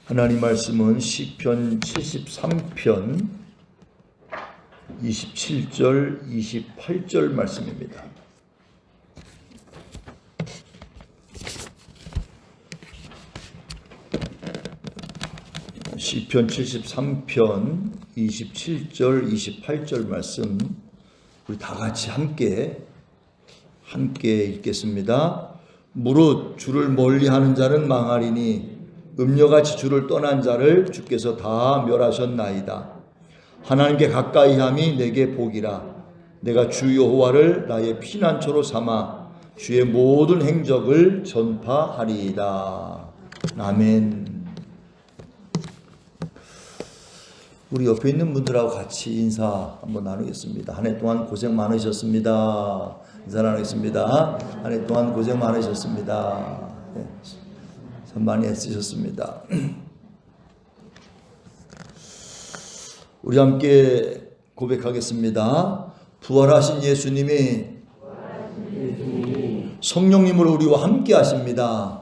하나님 말씀은 시편 73편 27절 28절 말씀입니다. 시편 73편 27절 28절 말씀 우리 다 같이 함께 읽겠습니다. 무릇 주를 멀리하는 자는 망하리니 음녀같이 주를 떠난 자를 주께서 다 멸하셨나이다. 하나님께 가까이함이 내게 복이라. 내가 주 여호와를 나의 피난처로 삼아 주의 모든 행적을 전파하리이다. 아멘. 우리 옆에 있는 분들하고 같이 인사 한번 나누겠습니다. 한 해 동안 고생 많으셨습니다. 인사 나누겠습니다. 한 해 동안 고생 많으셨습니다. 네. 참 많이 애쓰셨습니다. 우리 함께 고백하겠습니다. 부활하신 예수님이 성령님으로 우리와 함께 하십니다.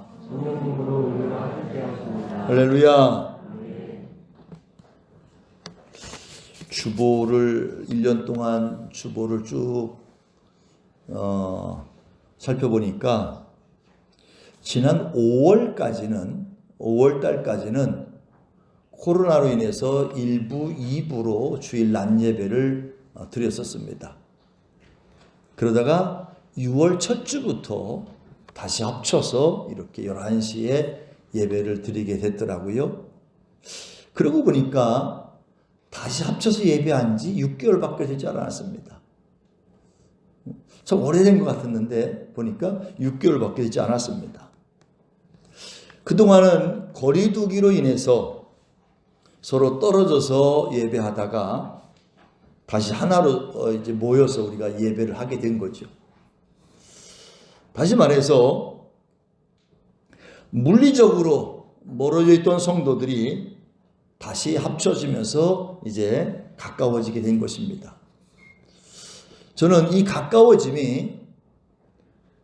할렐루야. 주보를 1년 동안 주보를 쭉 살펴보니까 지난 5월달까지는 코로나로 인해서 1부, 2부로 주일 낮 예배를 드렸었습니다. 그러다가 6월 첫 주부터 다시 합쳐서 이렇게 11시에 예배를 드리게 됐더라고요. 그러고 보니까 다시 합쳐서 예배한 지 6개월밖에 되지 않았습니다. 참 오래된 것 같았는데 보니까 6개월밖에 되지 않았습니다. 그동안은 거리두기로 인해서 서로 떨어져서 예배하다가 다시 하나로 이제 모여서 우리가 예배를 하게 된 거죠. 다시 말해서 물리적으로 멀어져 있던 성도들이 다시 합쳐지면서 이제 가까워지게 된 것입니다. 저는 이 가까워짐이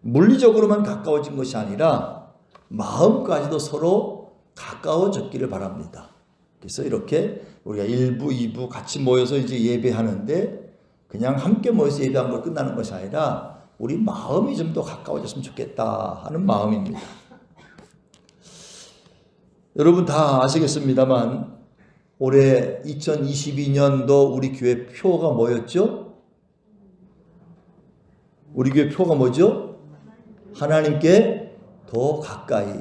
물리적으로만 가까워진 것이 아니라 마음까지도 서로 가까워졌기를 바랍니다. 그래서 이렇게 우리가 1부, 2부 같이 모여서 이제 예배하는데 그냥 함께 모여서 예배한 걸 끝나는 것이 아니라 우리 마음이 좀 더 가까워졌으면 좋겠다 하는 마음입니다. 여러분 다 아시겠습니다만 올해 2022년도 우리 교회 표가 뭐였죠? 우리 교회 표가 뭐죠? 하나님께 더 가까이.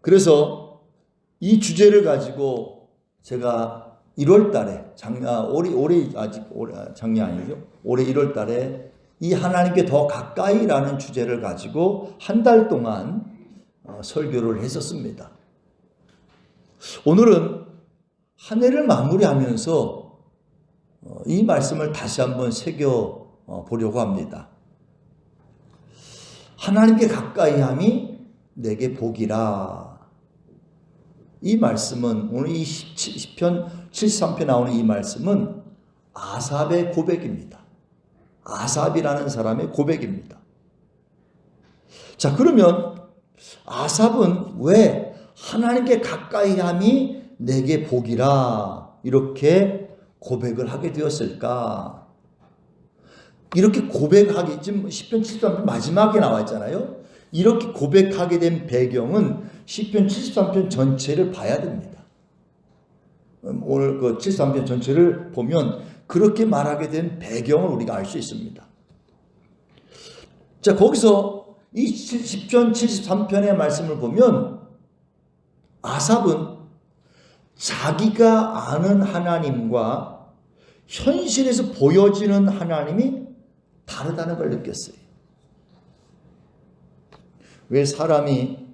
그래서 이 주제를 가지고 제가 1월 달에 올해 작년 아니죠? 올해 1월 달에 이 하나님께 더 가까이라는 주제를 가지고 한 달 동안 설교를 했었습니다. 오늘은 한 해를 마무리하면서 이 말씀을 다시 한번 새겨 보려고 합니다. 하나님께 가까이함이 내게 복이라. 이 말씀은 오늘 이 시편 73편 나오는 이 말씀은 아삽의 고백입니다. 아삽이라는 사람의 고백입니다. 자, 그러면 아삽은 왜 하나님께 가까이함이 내게 복이라 이렇게 고백을 하게 되었을까? 이렇게 고백하기, 지금 시편 73편 마지막에 나와 있잖아요. 이렇게 고백하게 된 배경은 시편 73편 전체를 봐야 됩니다. 오늘 그 73편 전체를 보면 그렇게 말하게 된 배경을 우리가 알 수 있습니다. 자, 거기서 이 시편 73편의 말씀을 보면 아삽은 자기가 아는 하나님과 현실에서 보여지는 하나님이 다르다는 걸 느꼈어요. 왜 사람이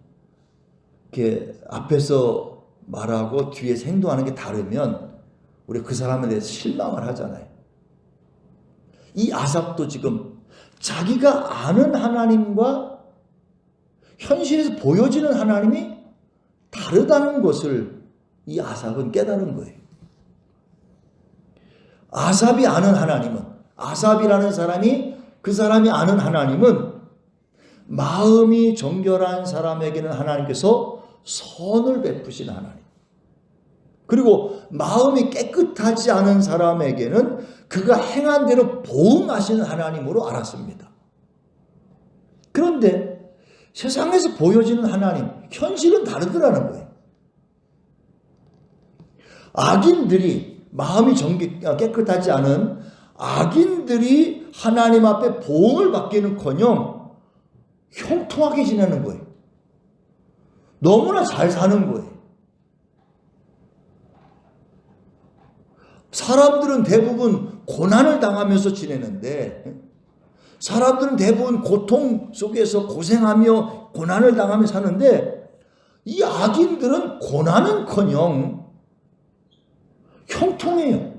이렇게 앞에서 말하고 뒤에서 행동하는 게 다르면 우리 그 사람에 대해서 실망을 하잖아요. 이 아삽도 지금 자기가 아는 하나님과 현실에서 보여지는 하나님이 다르다는 것을 이 아삽은 깨달은 거예요. 아삽이 아는 하나님은, 아삽이라는 사람이 그 사람이 아는 하나님은 마음이 정결한 사람에게는 하나님께서 선을 베푸신 하나님. 그리고 마음이 깨끗하지 않은 사람에게는 그가 행한 대로 보응하시는 하나님으로 알았습니다. 그런데 세상에서 보여지는 하나님, 현실은 다르더라는 거예요. 악인들이, 마음이 깨끗하지 않은 악인들이 하나님 앞에 보응을 받기는커녕 형통하게 지내는 거예요. 너무나 잘 사는 거예요. 사람들은 대부분 고난을 당하면서 지내는데, 사람들은 대부분 고통 속에서 고생하며 고난을 당하며 사는데, 이 악인들은 고난은커녕 형통해요.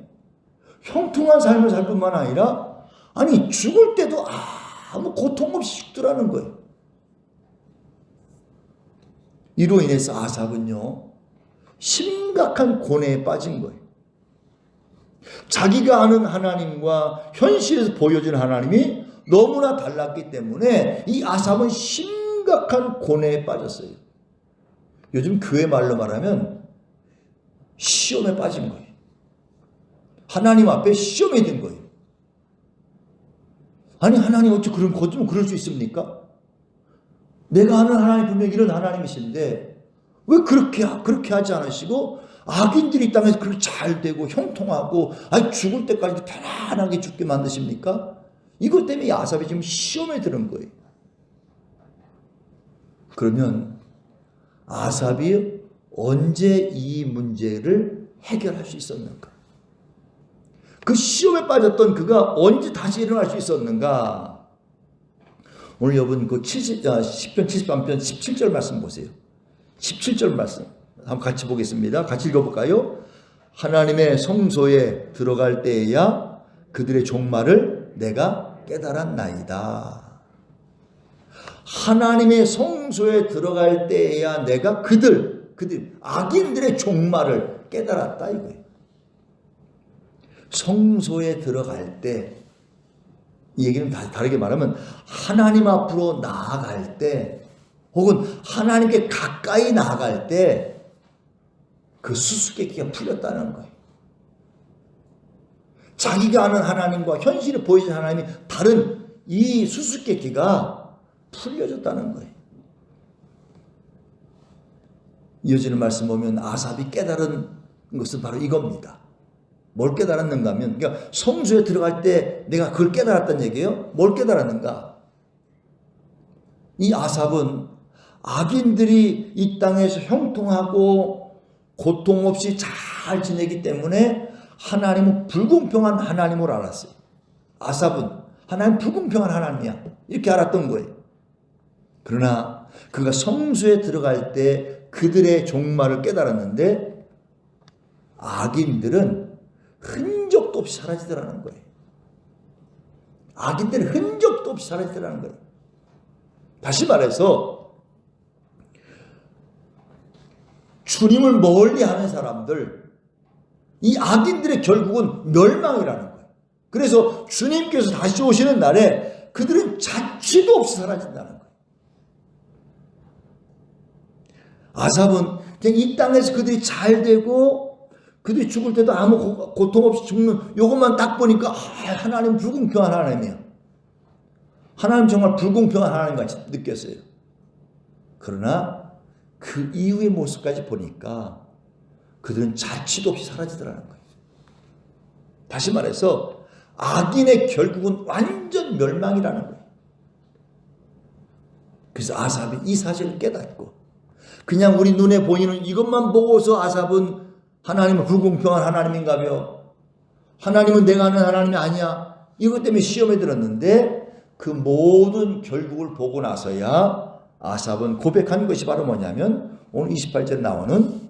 형통한 삶을 살 뿐만 아니라, 아니 죽을 때도 아무 고통 없이 죽더라는 거예요. 이로 인해서 아삽은요, 심각한 고뇌에 빠진 거예요. 자기가 아는 하나님과 현실에서 보여주는 하나님이 너무나 달랐기 때문에 이 아삽은 심각한 고뇌에 빠졌어요. 요즘 교회 말로 말하면 시험에 빠진 거예요. 하나님 앞에 시험에 든 거예요. 아니 하나님 어찌 거짓말 그럴 수 있습니까? 내가 아는 하나님 분명히 이런 하나님이신데 왜 그렇게 하지 않으시고 악인들이 이 땅에서 그렇게 잘 되고 형통하고 죽을 때까지도 편안하게 죽게 만드십니까? 이것 때문에 아삽이 지금 시험에 들은 거예요. 그러면 아삽이 언제 이 문제를 해결할 수 있었는가? 그 시험에 빠졌던 그가 언제 다시 일어날 수 있었는가? 오늘 여러분 그 시편 73편 17절 말씀 보세요. 17절 말씀 한번 같이 보겠습니다. 같이 읽어볼까요? 하나님의 성소에 들어갈 때에야 그들의 종말을 내가 깨달았나이다. 하나님의 성소에 들어갈 때에야 내가 그들 악인들의 종말을 깨달았다 이거예요. 성소에 들어갈 때, 이 얘기는 다르게 말하면 하나님 앞으로 나아갈 때 혹은 하나님께 가까이 나아갈 때 그 수수께끼가 풀렸다는 거예요. 자기가 아는 하나님과 현실에 보이는 하나님이 다른 이 수수께끼가 풀려졌다는 거예요. 이어지는 말씀 보면 아삽이 깨달은 것은 바로 이겁니다. 뭘 깨달았는가 하면, 그러니까 성소에 들어갈 때 내가 그걸 깨달았다는 얘기예요. 뭘 깨달았는가? 이 아삽은 악인들이 이 땅에서 형통하고 고통 없이 잘 지내기 때문에 하나님은 불공평한 하나님으로 알았어요. 아삽은 하나님 불공평한 하나님이야 이렇게 알았던 거예요. 그러나 그가 성소에 들어갈 때 그들의 종말을 깨달았는데 악인들은 흔적도 없이 사라지더라는 거예요. 악인들은 흔적도 없이 사라지더라는 거예요. 다시 말해서 주님을 멀리하는 사람들, 이 악인들의 결국은 멸망이라는 거예요. 그래서 주님께서 다시 오시는 날에 그들은 자취도 없이 사라진다는 거예요. 아삽은 그냥 이 땅에서 그들이 잘 되고 그들이 죽을 때도 아무 고통 없이 죽는 이것만 딱 보니까 하나님 불공평한 하나님이야. 하나님 정말 불공평한 하나님 같이 느꼈어요. 그러나 그 이후의 모습까지 보니까 그들은 자취도 없이 사라지더라는 거예요. 다시 말해서 악인의 결국은 완전 멸망이라는 거예요. 그래서 아삽이 이 사실을 깨닫고 그냥 우리 눈에 보이는 이것만 보고서 아삽은 하나님은 불공평한 하나님인가며 하나님은 내가 아는 하나님이 아니야 이것 때문에 시험에 들었는데 그 모든 결국을 보고 나서야 아삽은 고백한 것이 바로 뭐냐면 오늘 28절에 나오는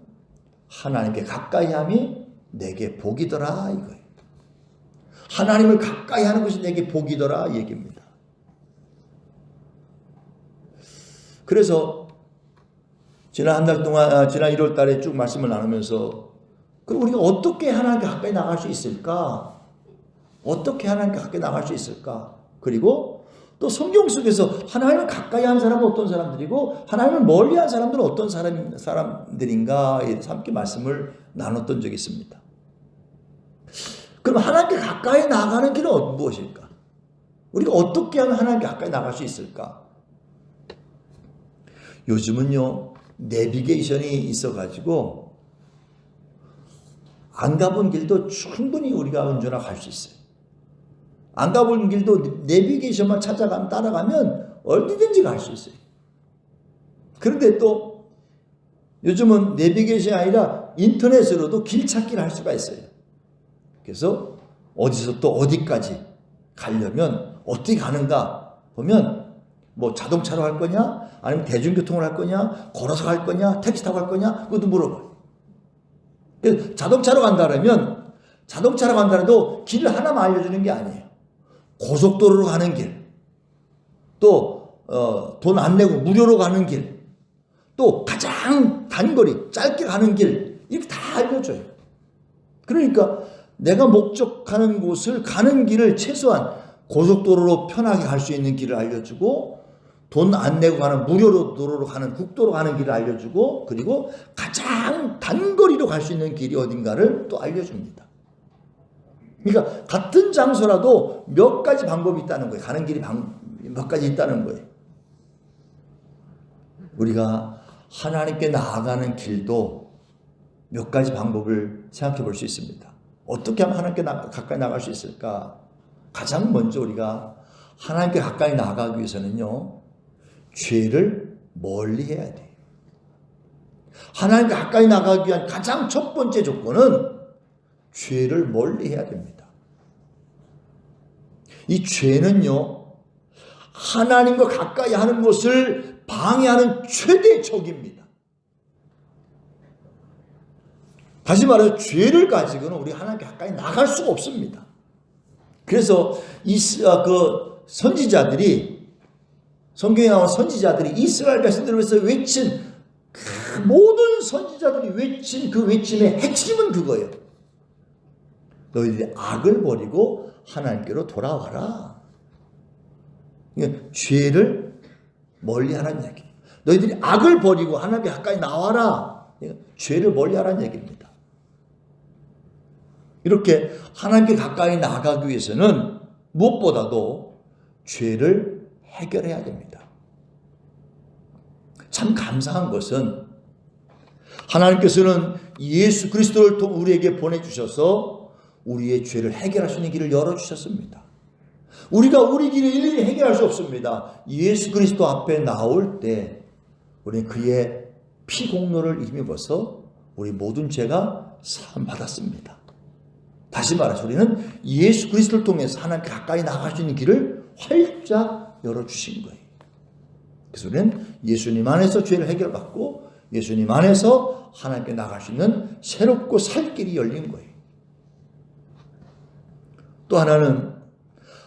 하나님께 가까이함이 내게 복이더라 이거예요. 하나님을 가까이 하는 것이 내게 복이더라 이 얘기입니다. 그래서 지난 한 달 동안 지난 1월 달에 쭉 말씀을 나누면서 그럼 우리가 어떻게 하나님께 가까이 나갈 수 있을까? 어떻게 하나님께 가까이 나갈 수 있을까? 그리고 또 성경 속에서 하나님을 가까이 한 사람은 어떤 사람들이고 하나님을 멀리 한 사람들은 어떤 사람들인가에 대해서 함께 말씀을 나눴던 적이 있습니다. 그럼 하나님께 가까이 나가는 길은 무엇일까? 우리가 어떻게 하면 하나님께 가까이 나갈 수 있을까? 요즘은요, 내비게이션이 있어가지고 안 가본 길도 충분히 우리가 운전하고 갈 수 있어요. 안 가본 길도 내비게이션만 찾아가면 따라가면 어디든지 갈 수 있어요. 그런데 또 요즘은 내비게이션이 아니라 인터넷으로도 길 찾기를 할 수가 있어요. 그래서 어디서 또 어디까지 가려면 어떻게 가는가 보면 뭐 자동차로 할 거냐 아니면 대중교통을 할 거냐 걸어서 갈 거냐 택시 타고 갈 거냐 그것도 물어봐요. 그래서 자동차로 간다면 자동차로 간다라도 길을 하나만 알려주는 게 아니에요. 고속도로로 가는 길, 또 돈 안 내고 무료로 가는 길, 또 가장 단거리 짧게 가는 길 이렇게 다 알려줘요. 그러니까 내가 목적하는 곳을 가는 길을 최소한 고속도로로 편하게 갈 수 있는 길을 알려주고 돈 안 내고 가는 무료로 도로로 가는 국도로 가는 길을 알려주고 그리고 가장 단거리로 갈 수 있는 길이 어딘가를 또 알려줍니다. 그러니까 같은 장소라도 몇 가지 방법이 있다는 거예요. 가는 길이 몇 가지 있다는 거예요. 우리가 하나님께 나아가는 길도 몇 가지 방법을 생각해 볼 수 있습니다. 어떻게 하면 하나님께 가까이 나갈 수 있을까? 가장 먼저 우리가 하나님께 가까이 나가기 위해서는요, 죄를 멀리 해야 돼요. 하나님께 가까이 나가기 위한 가장 첫 번째 조건은 죄를 멀리 해야 됩니다. 이 죄는요, 하나님과 가까이 하는 것을 방해하는 최대의 적입니다. 다시 말해서 죄를 가지고는 우리 하나님께 가까이 나갈 수가 없습니다. 그래서 그 선지자들이 성경에 나온 선지자들이 이스라엘 백성들을 위해서 외친 그 모든 선지자들이 외친 그 외침의 핵심은 그거예요. 너희들이 악을 버리고 하나님께로 돌아와라. 죄를 멀리하라는 얘기예요. 너희들이 악을 버리고 하나님께 가까이 나와라. 죄를 멀리하라는 얘기입니다. 이렇게 하나님께 가까이 나가기 위해서는 무엇보다도 죄를 해결해야 됩니다. 참 감사한 것은 하나님께서는 예수 그리스도를 우리에게 보내주셔서 우리의 죄를 해결할 수 있는 길을 열어주셨습니다. 우리가 우리 길을 일일이 해결할 수 없습니다. 예수 그리스도 앞에 나올 때 우리는 그의 피 공로를 힘입어서 우리 모든 죄가 사함받았습니다. 다시 말해서 우리는 예수 그리스도를 통해서 하나님께 가까이 나갈 수 있는 길을 활짝 열어주신 거예요. 그래서 우리는 예수님 안에서 죄를 해결받고 예수님 안에서 하나님께 나갈 수 있는 새롭고 살 길이 열린 거예요. 또 하나는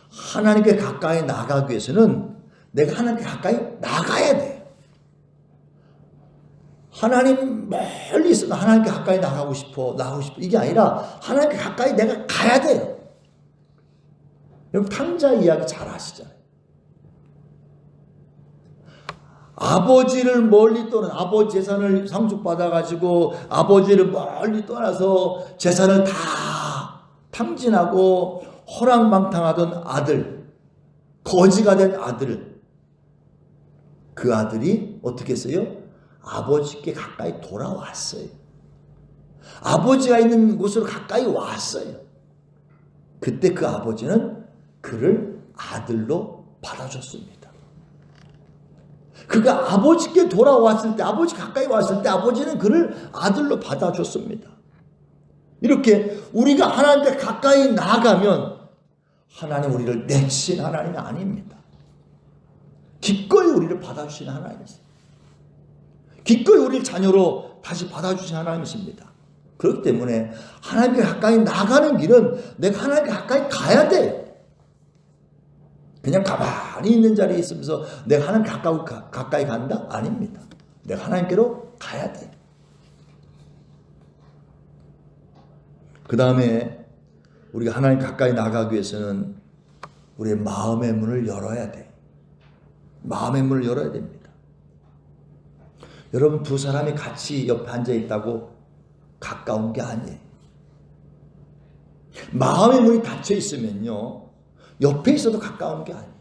하나님께 가까이 나가기 위해서는 내가 하나님께 가까이 나가야 돼요. 하나님 멀리 있어도 하나님께 가까이 나가고 싶어 이게 아니라 하나님께 가까이 내가 가야 돼요. 여러분 탕자 이야기 잘 아시잖아요. 아버지를 멀리 떠난 아버지 재산을 상속받아가지고 아버지를 멀리 떠나서 재산을 다 탕진하고 허랑방탕하던 아들, 거지가 된 아들, 그 아들이 어떻게 했어요? 아버지께 가까이 돌아왔어요. 아버지가 있는 곳으로 가까이 왔어요. 그때 그 아버지는 그를 아들로 받아줬습니다. 그가 아버지께 돌아왔을 때, 아버지 가까이 왔을 때 아버지는 그를 아들로 받아줬습니다. 이렇게 우리가 하나님께 가까이 나가면 하나님 우리를 내치신 하나님이 아닙니다. 기꺼이 우리를 받아주신 하나님이십니다. 기꺼이 우리를 자녀로 다시 받아주신 하나님이십니다. 그렇기 때문에 하나님께 가까이 나가는 길은 내가 하나님께 가까이 가야 돼. 그냥 가만히 있는 자리에 있으면서 내가 하나님 가까이 간다? 아닙니다. 내가 하나님께로 가야 돼. 그 다음에 우리가 하나님 가까이 나가기 위해서는 우리의 마음의 문을 열어야 돼. 마음의 문을 열어야 됩니다. 여러분, 두 사람이 같이 옆에 앉아 있다고 가까운 게 아니에요. 마음의 문이 닫혀 있으면요, 옆에 있어도 가까운 게 아니에요.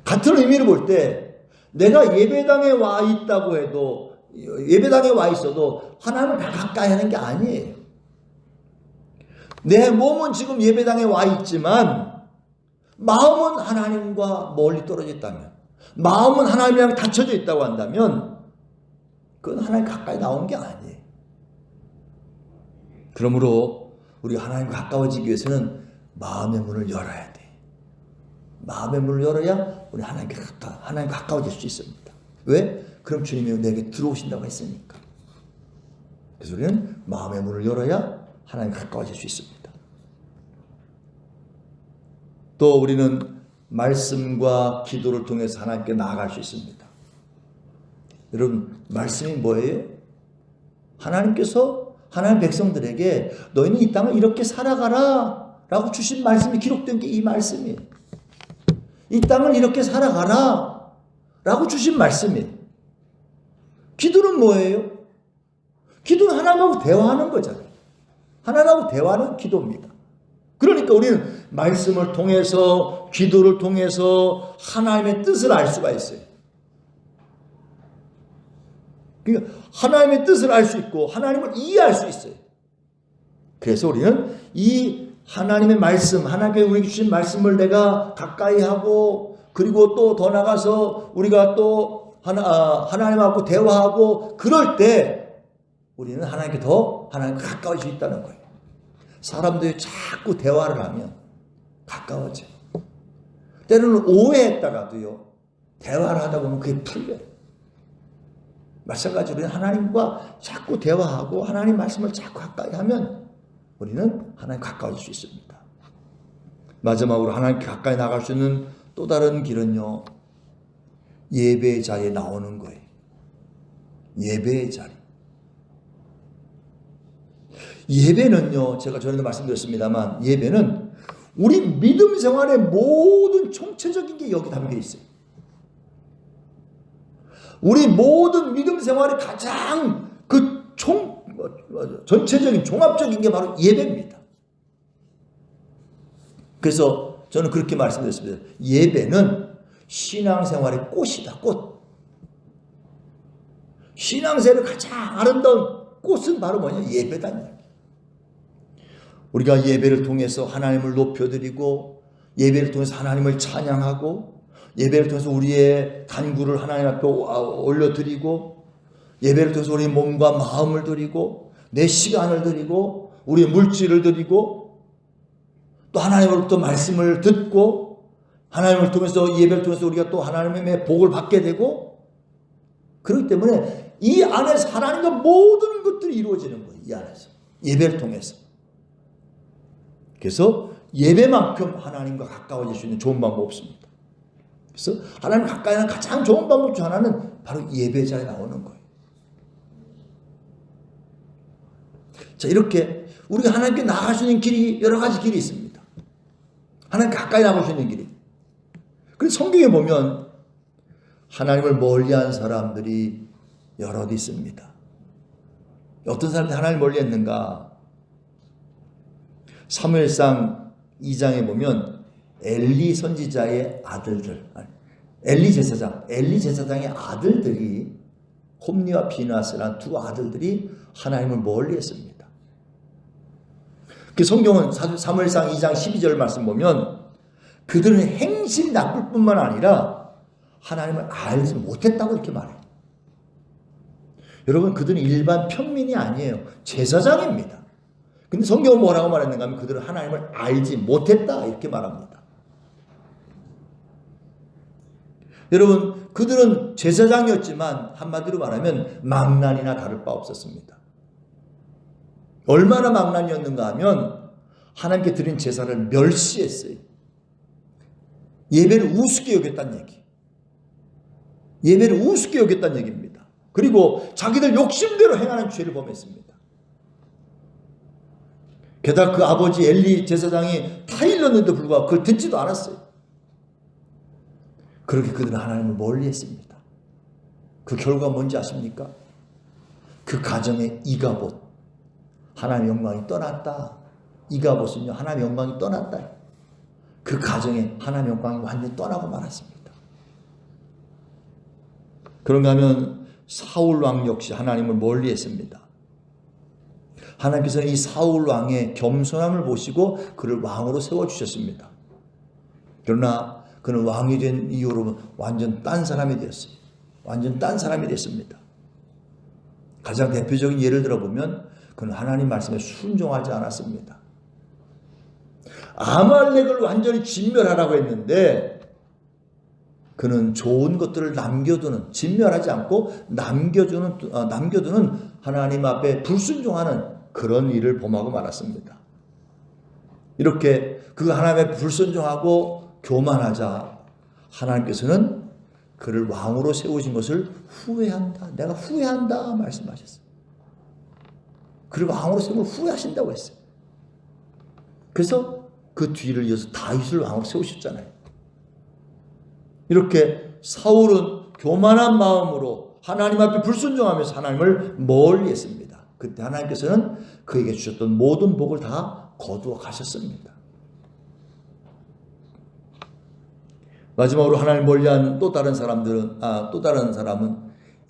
같은 의미를 볼 때 내가 예배당에 와 있다고 해도, 예배당에 와 있어도 하나님을 다 가까이 하는 게 아니에요. 내 몸은 지금 예배당에 와 있지만 마음은 하나님과 멀리 떨어져 있다면, 마음은 하나님이랑 닫혀져 있다고 한다면 그건 하나님 가까이 나온 게 아니에요. 그러므로 우리가 하나님과 가까워지기 위해서는 마음의 문을 열어야 돼. 마음의 문을 열어야 우리 하나님 가까워질 수 있습니다. 왜? 그럼 주님이 내게 들어오신다고 했으니까. 그래서 우리는 마음의 문을 열어야 하나님 가까워질 수 있습니다. 또 우리는 말씀과 기도를 통해서 하나님께 나아갈 수 있습니다. 여러분, 말씀이 뭐예요? 하나님께서 하나님 백성들에게 너희는 이 땅을 이렇게 살아가라 라고 주신 말씀이 기록된 게 이 말씀이에요. 이 땅을 이렇게 살아가라 라고 주신 말씀이에요. 기도는 뭐예요? 기도는 하나님하고 대화하는 거잖아요. 하나님하고 대화하는 기도입니다. 그러니까 우리는 말씀을 통해서, 기도를 통해서 하나님의 뜻을 알 수가 있어요. 그러니까 하나님의 뜻을 알 수 있고 하나님을 이해할 수 있어요. 그래서 우리는 이 하나님의 말씀, 하나님께 우리에게 주신 말씀을 내가 가까이 하고, 그리고 또 더 나가서 우리가 또 하나님하고 대화하고, 그럴 때 우리는 하나님께 가까워질 수 있다는 거예요. 사람들이 자꾸 대화를 하면 가까워져요. 때로는 오해했다가도요, 대화를 하다 보면 그게 풀려요. 마찬가지로 우리는 하나님과 자꾸 대화하고 하나님 말씀을 자꾸 가까이 하면 우리는 하나님 가까워질 수 있습니다. 마지막으로 하나님께 가까이 나갈 수 있는 또 다른 길은요, 예배의 자리에 나오는 거예요. 예배의 자리. 예배는요, 제가 전에도 말씀드렸습니다만, 예배는 우리 믿음 생활의 모든 총체적인 게 여기 담겨 있어요. 우리 모든 믿음 생활의 가장 전체적인 종합적인 게 바로 예배입니다. 그래서 저는 그렇게 말씀드렸습니다. 예배는 신앙생활의 꽃이다, 꽃. 신앙생활의 가장 아름다운 꽃은 바로 뭐냐? 예배다. 우리가 예배를 통해서 하나님을 높여드리고, 예배를 통해서 하나님을 찬양하고, 예배를 통해서 우리의 간구를 하나님 앞에 올려드리고, 예배를 통해서 우리의 몸과 마음을 드리고, 내 시간을 드리고, 우리의 물질을 드리고, 또 하나님으로부터 말씀을 듣고, 하나님을 통해서, 예배를 통해서 우리가 또 하나님의 복을 받게 되고, 그렇기 때문에 이 안에서 하나님과 모든 것들이 이루어지는 거예요. 이 안에서. 예배를 통해서. 그래서 예배만큼 하나님과 가까워질 수 있는 좋은 방법 없습니다. 그래서 하나님 가까이 하는 가장 좋은 방법 중 하나는 바로 예배 자리에 나오는 거예요. 자, 이렇게 우리가 하나님께 나아갈 수 있는 길이 여러 가지 길이 있습니다. 하나님 가까이 나갈 수 있는 길이. 그래서 성경에 보면 하나님을 멀리한 사람들이 여럿 있습니다. 어떤 사람들이 하나님을 멀리했는가? 사무엘상 2장에 보면 엘리 선지자의 아들들, 엘리 제사장의 아들들이, 홈리와 비나스라는 두 아들들이 하나님을 멀리했습니다. 그 성경은 사무엘상 2장 12절 말씀 보면 그들은 행실이 나쁠 뿐만 아니라 하나님을 알지 못했다고 이렇게 말해요. 여러분, 그들은 일반 평민이 아니에요. 제사장입니다. 근데 성경은 뭐라고 말했는가 하면 그들은 하나님을 알지 못했다 이렇게 말합니다. 여러분, 그들은 제사장이었지만 한마디로 말하면 망난이나 다를 바 없었습니다. 얼마나 망난이었는가 하면 하나님께 드린 제사를 멸시했어요. 예배를 우습게 여겼다는 얘기. 예배를 우습게 여겼다는 얘기입니다. 그리고 자기들 욕심대로 행하는 죄를 범했습니다. 게다가 그 아버지 엘리 제사장이 타일렀는데도 불구하고 그걸 듣지도 않았어요. 그렇게 그들은 하나님을 멀리했습니다. 그 결과가 뭔지 아십니까? 그 가정의 이가봇, 하나님의 영광이 떠났다. 이가봇은요, 하나님의 영광이 떠났다. 그 가정에 하나님의 영광이 완전히 떠나고 말았습니다. 그런가 하면 사울 왕 역시 하나님을 멀리했습니다. 하나님께서는 이 사울 왕의 겸손함을 보시고 그를 왕으로 세워주셨습니다. 그러나 그는 왕이 된 이후로 완전 딴 사람이 되었어요. 완전 딴 사람이 됐습니다. 가장 대표적인 예를 들어보면 그는 하나님 말씀에 순종하지 않았습니다. 아말렉을 완전히 진멸하라고 했는데 그는 좋은 것들을 남겨두는, 진멸하지 않고 남겨두는 하나님 앞에 불순종하는 그런 일을 범하고 말았습니다. 이렇게 그 하나님의 불순종하고 교만하자 하나님께서는 그를 왕으로 세우신 것을 후회한다. 내가 후회한다 말씀하셨어요. 그를 왕으로 세우고 후회하신다고 했어요. 그래서 그 뒤를 이어서 다윗을 왕으로 세우셨잖아요. 이렇게 사울은 교만한 마음으로 하나님 앞에 불순종하면서 하나님을 멀리했습니다. 그때 하나님께서는 그에게 주셨던 모든 복을 다 거두어 가셨습니다. 마지막으로 하나님을 멀리한 또 다른 사람은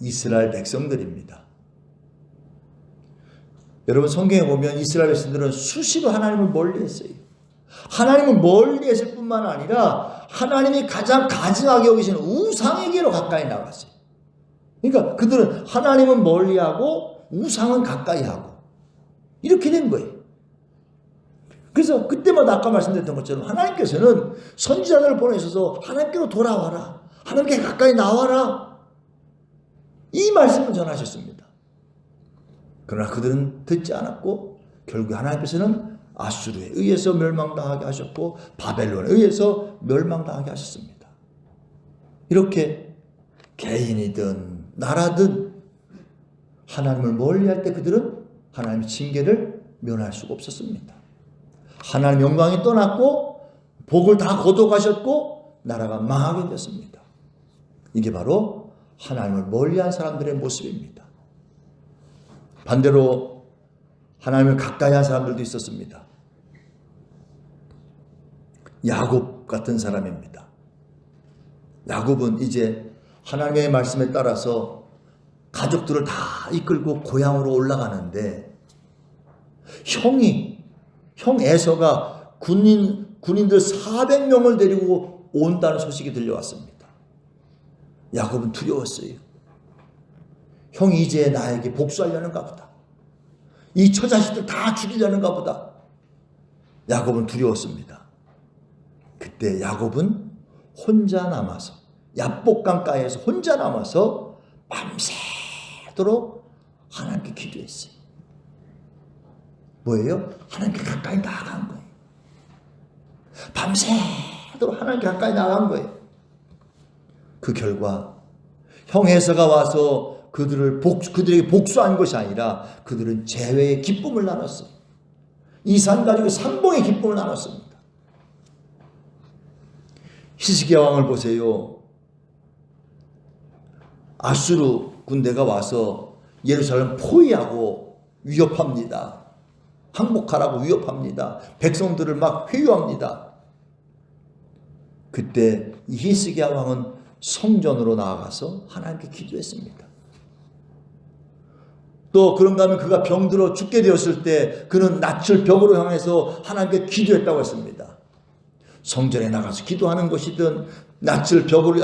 이스라엘 백성들입니다. 여러분 성경에 보면 이스라엘 백성들은 수시로 하나님을 멀리했어요. 하나님을 멀리했을 뿐만 아니라 하나님이 가장 가증하게 여기시는 우상에게로 가까이 나갔어요. 그러니까 그들은 하나님은 멀리하고 우상은 가까이 하고 이렇게 된 거예요. 그래서 그때마다 아까 말씀드렸던 것처럼 하나님께서는 선지자들을 보내셔서 하나님께로 돌아와라. 하나님께 가까이 나와라. 이 말씀을 전하셨습니다. 그러나 그들은 듣지 않았고 결국 하나님께서는 아수르에 의해서 멸망당하게 하셨고 바벨론에 의해서 멸망당하게 하셨습니다. 이렇게 개인이든 나라든 하나님을 멀리할 때 그들은 하나님의 징계를 면할 수가 없었습니다. 하나님 영광이 떠났고 복을 다 거둬가셨고 나라가 망하게 됐습니다. 이게 바로 하나님을 멀리한 사람들의 모습입니다. 반대로 하나님을 가까이 한 사람들도 있었습니다. 야곱 같은 사람입니다. 야곱은 이제 하나님의 말씀에 따라서 가족들을 다 이끌고 고향으로 올라가는데 형 에서가 군인들 400명을 데리고 온다는 소식이 들려왔습니다. 야곱은 두려웠어요. 형이 이제 나에게 복수하려는가 보다. 이 처자식들 다 죽이려는가 보다. 야곱은 두려웠습니다. 그때 야곱은 혼자 남아서 야복강가에서 혼자 남아서 밤새도록 하나님께 기도했어요. 뭐예요? 하나님께 가까이 나아간 거예요. 밤새도록 하나님께 가까이 나아간 거예요. 그 결과 형 에서가 와서 그들에게 복수한 것이 아니라 그들은 재회의 기쁨을 나눴어요. 이산 가지고 상봉의 기쁨을 나눴습니다. 히스기야 왕을 보세요. 아수르 군대가 와서 예루살렘 포위하고 위협합니다. 항복하라고 위협합니다. 백성들을 막 회유합니다. 그때 히스기야 왕은 성전으로 나아가서 하나님께 기도했습니다. 또 그런가 하면 그가 병들어 죽게 되었을 때 그는 낯을 벽으로 향해서 하나님께 기도했다고 했습니다. 성전에 나가서 기도하는 것이든 낯을 벽으로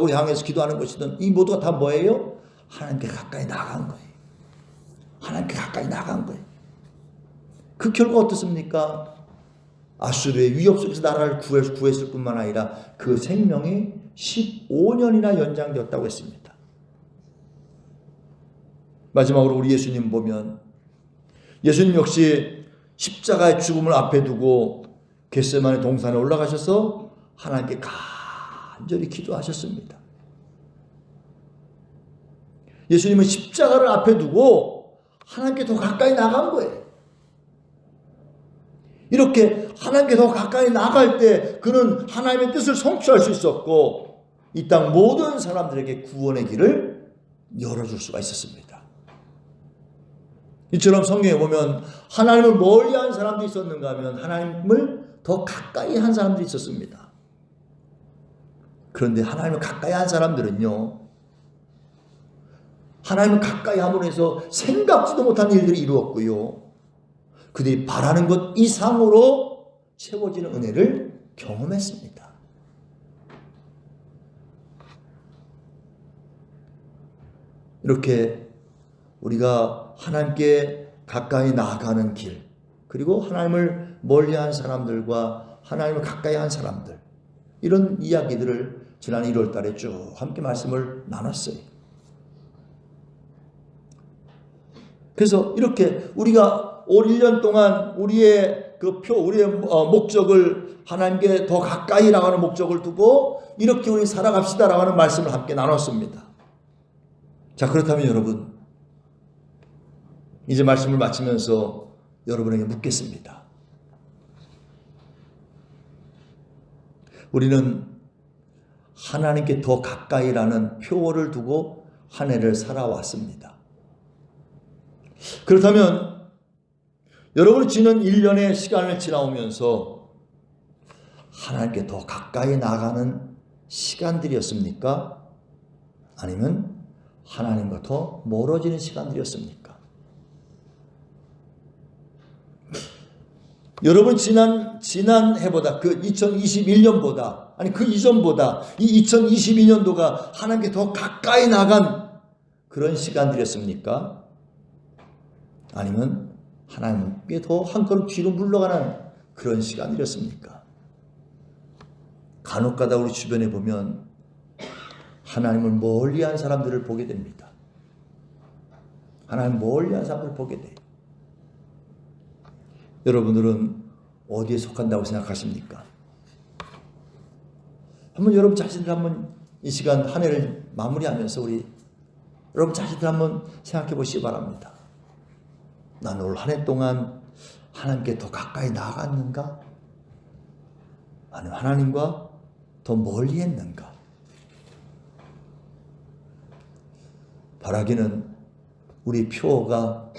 향해서 기도하는 것이든 이 모두가 다 뭐예요? 하나님께 가까이 나간 거예요. 하나님께 가까이 나간 거예요. 그 결과 어떻습니까? 아수르의 위협 속에서 나라를 구했을 뿐만 아니라 그 생명이 15년이나 연장되었다고 했습니다. 마지막으로 우리 예수님 보면 예수님 역시 십자가의 죽음을 앞에 두고 겟세마네 동산에 올라가셔서 하나님께 간절히 기도하셨습니다. 예수님은 십자가를 앞에 두고 하나님께 더 가까이 나간 거예요. 이렇게 하나님께 더 가까이 나갈 때 그는 하나님의 뜻을 성취할 수 있었고 이 땅 모든 사람들에게 구원의 길을 열어줄 수가 있었습니다. 이처럼 성경에 보면 하나님을 멀리한 사람도 있었는가 하면 하나님을 더 가까이 한 사람들이 있었습니다. 그런데 하나님을 가까이 한 사람들은요, 하나님을 가까이 함으로 해서 생각지도 못한 일들이 이루었고요, 그들이 바라는 것 이상으로 채워지는 은혜를 경험했습니다. 이렇게 우리가 하나님께 가까이 나아가는 길, 그리고 하나님을 멀리한 사람들과 하나님을 가까이 한 사람들, 이런 이야기들을 지난 1월 달에 쭉 함께 말씀을 나눴어요. 그래서 이렇게 우리가 올 1년 동안 우리의 우리의 목적을 하나님께 더 가까이 나가는 목적을 두고 이렇게 우리 살아갑시다라고 하는 말씀을 함께 나눴습니다. 자, 그렇다면 여러분, 이제 말씀을 마치면서 여러분에게 묻겠습니다. 우리는 하나님께 더 가까이라는 표어를 두고 한 해를 살아왔습니다. 그렇다면 여러분이 지난 1년의 시간을 지나오면서 하나님께 더 가까이 나가는 시간들이었습니까? 아니면 하나님과 더 멀어지는 시간들이었습니까? 여러분 지난 해보다, 그 2021년보다, 아니 그 이전보다 이 2022년도가 하나님께 더 가까이 나간 그런 시간들이었습니까? 아니면 하나님께 더 한 걸음 뒤로 물러가는 그런 시간들이었습니까? 간혹가다 우리 주변에 보면 하나님을 멀리한 사람들을 보게 됩니다. 하나님 멀리한 사람들을 보게 돼요. 여러분들은 어디에 속한다고 생각하십니까? 한번 여러분 자신들 한번 이 시간 한 해를 마무리하면서 여러분 자신들 한번 생각해 보시기 바랍니다. 난 올 한 해 동안 하나님께 더 가까이 나아갔는가? 아니면 하나님과 더 멀리 했는가? 바라기는 우리 표어가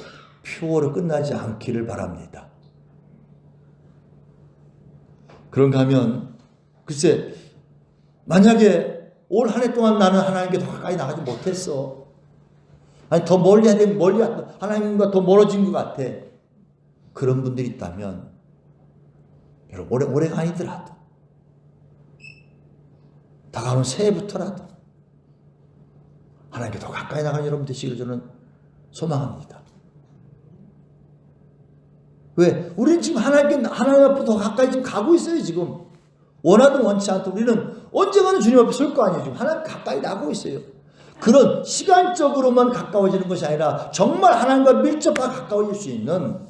표어로 끝나지 않기를 바랍니다. 그런가 하면 글쎄, 만약에 올 한 해 동안 나는 하나님께 더 가까이 나가지 못했어, 아니 더 멀리 하나님과 더 멀어진 것 같아, 그런 분들이 있다면 여러분 올해가 아니더라도 다가오는 새해부터라도 하나님께 더 가까이 나가는 여러분 되시기를 저는 소망합니다. 왜? 우리는 지금 하나님 앞으로 더 가까이 지금 가고 있어요. 지금 원하든 원치 않든 우리는 언젠가는 주님 앞에 설 거 아니에요. 지금 하나님 가까이 나고 있어요. 그런 시간적으로만 가까워지는 것이 아니라 정말 하나님과 밀접하게 가까워질 수 있는,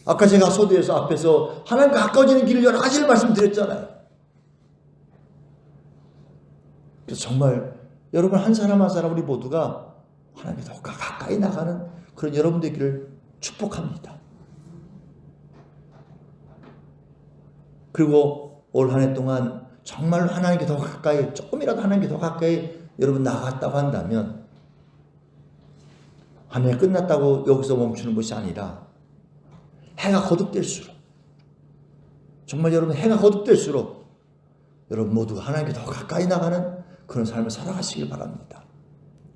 아까 제가 소두에서 앞에서 하나님과 가까워지는 길을 여러 가지를 말씀드렸잖아요. 그래서 정말 여러분 한 사람 한 사람 우리 모두가 하나님께 더 가까이 나가는 그런 여러분 되기를 축복합니다. 그리고 올 한 해 동안 정말 하나님께 더 가까이, 조금이라도 하나님께 더 가까이 여러분 나갔다고 한다면 한 해 끝났다고 여기서 멈추는 것이 아니라 해가 거듭될수록, 정말 여러분 해가 거듭될수록 여러분 모두가 하나님께 더 가까이 나가는 그런 삶을 살아가시길 바랍니다.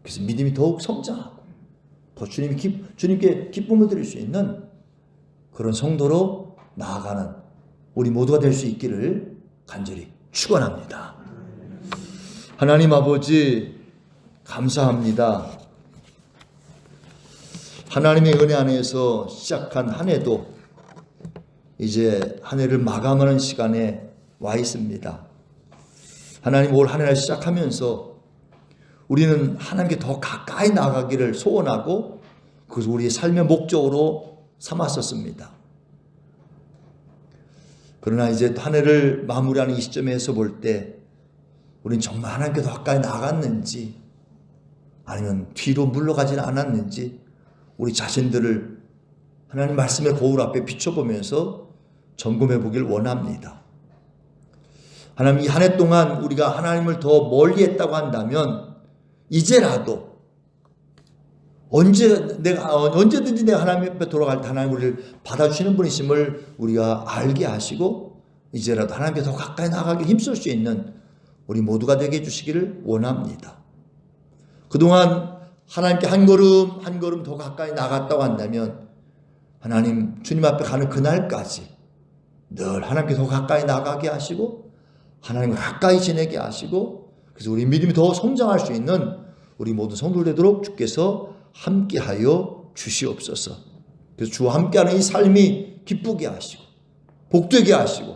그래서 믿음이 더욱 성장하고 더 주님께 기쁨을 드릴 수 있는 그런 성도로 나아가는 우리 모두가 될 수 있기를 간절히 축원합니다. 하나님 아버지 감사합니다. 하나님의 은혜 안에서 시작한 한 해도 이제 한 해를 마감하는 시간에 와 있습니다. 하나님 올 한 해를 시작하면서 우리는 하나님께 더 가까이 나가기를 소원하고 그것을 우리의 삶의 목적으로 삼았었습니다. 그러나 이제 한 해를 마무리하는 이 시점에서 볼 때 우리는 정말 하나님께 더 가까이 나갔는지 아니면 뒤로 물러가지는 않았는지 우리 자신들을 하나님 말씀의 거울 앞에 비춰보면서 점검해 보길 원합니다. 하나님 이 한 해 동안 우리가 하나님을 더 멀리 했다고 한다면 이제라도 언제든지 내가 하나님 앞에 돌아갈 때 하나님 우리를 받아주시는 분이심을 우리가 알게 하시고 이제라도 하나님께 더 가까이 나가게 힘쓸 수 있는 우리 모두가 되게 해주시기를 원합니다. 그동안 하나님께 한 걸음 한 걸음 더 가까이 나갔다고 한다면 하나님 주님 앞에 가는 그날까지 늘 하나님께 더 가까이 나가게 하시고 하나님과 가까이 지내게 하시고 그래서 우리 믿음이 더 성장할 수 있는 우리 모든 성도들 되도록 주께서 함께하여 주시옵소서. 그래서 주와 함께하는 이 삶이 기쁘게 하시고 복되게 하시고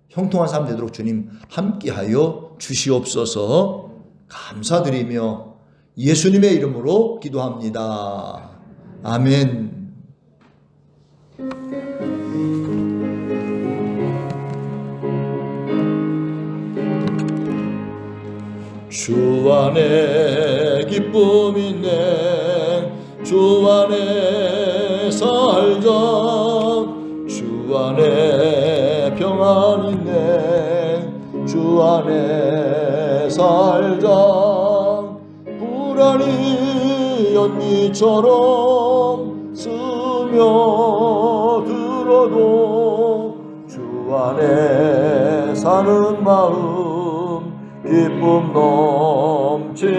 형통한 삶 되도록 주님 함께하여 주시옵소서. 감사드리며 예수님의 이름으로 기도합니다. 아멘. 주 안에 기쁨 있네 주 안에 살자 주 안에 평안 있네 주 안에 살자 불안이 연기처럼 스며들어도 주 안에 사는 마음 기쁨 넘치네